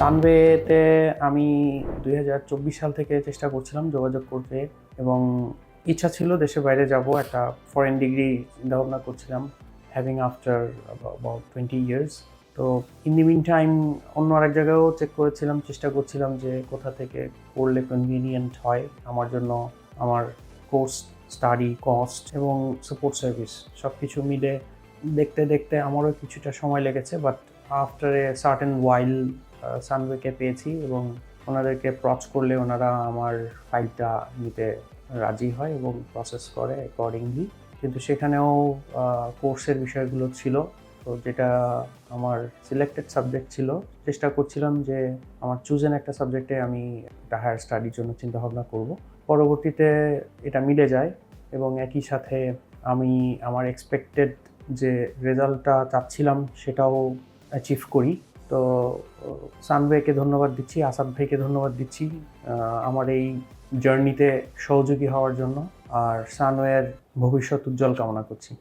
সানওয়েতে আমি 2024 সাল থেকে চেষ্টা করছিলাম যোগাযোগ করতে, এবং ইচ্ছা ছিল দেশের বাইরে যাব, একটা ফরেন ডিগ্রি চিন্তাভাবনা করছিলাম, হ্যাভিং আফটার অ্যাবাউট 20 ইয়ার্স। তো ইন দি মিন টাইম অন্য আরেক জায়গায়ও চেক করেছিলাম, চেষ্টা করছিলাম যে কোথা থেকে পড়লে কনভিনিয়েন্ট হয় আমার জন্য, আমার কোর্স, স্টাডি, কস্ট এবং সাপোর্ট সার্ভিস সব কিছু মিলে দেখতে দেখতে আমারও কিছুটা সময় লেগেছে। বাট আফটার এ সার্টেন ওয়াইল সানওয়েকে পেয়েছি, এবং ওনাদেরকে অ্যাপ্রোচ করলে ওনারা আমার ফাইলটা নিতে রাজি হয় এবং প্রসেস করে অ্যাকর্ডিংলি। কিন্তু সেখানেও কোর্সের বিষয়গুলো ছিল, তো যেটা আমার সিলেক্টেড সাবজেক্ট ছিল, চেষ্টা করছিলাম যে আমার চুজেন একটা সাবজেক্টে আমি একটা হায়ার স্টাডির জন্য চিন্তাভাবনা করব। পরবর্তীতে এটা মিলে যায়, এবং একই সাথে আমি আমার এক্সপেক্টেড যে রেজাল্টটা চাচ্ছিলাম সেটাও অ্যাচিভ করি। তো সানওয়েকে ধন্যবাদ দিচ্ছি, আসাদ ভাইকে ধন্যবাদ দিচ্ছি আমার এই জার্নিতে সহযোগী হওয়ার জন্য, আর সানওয়ের ভবিষ্যৎ উজ্জ্বল কামনা করছি।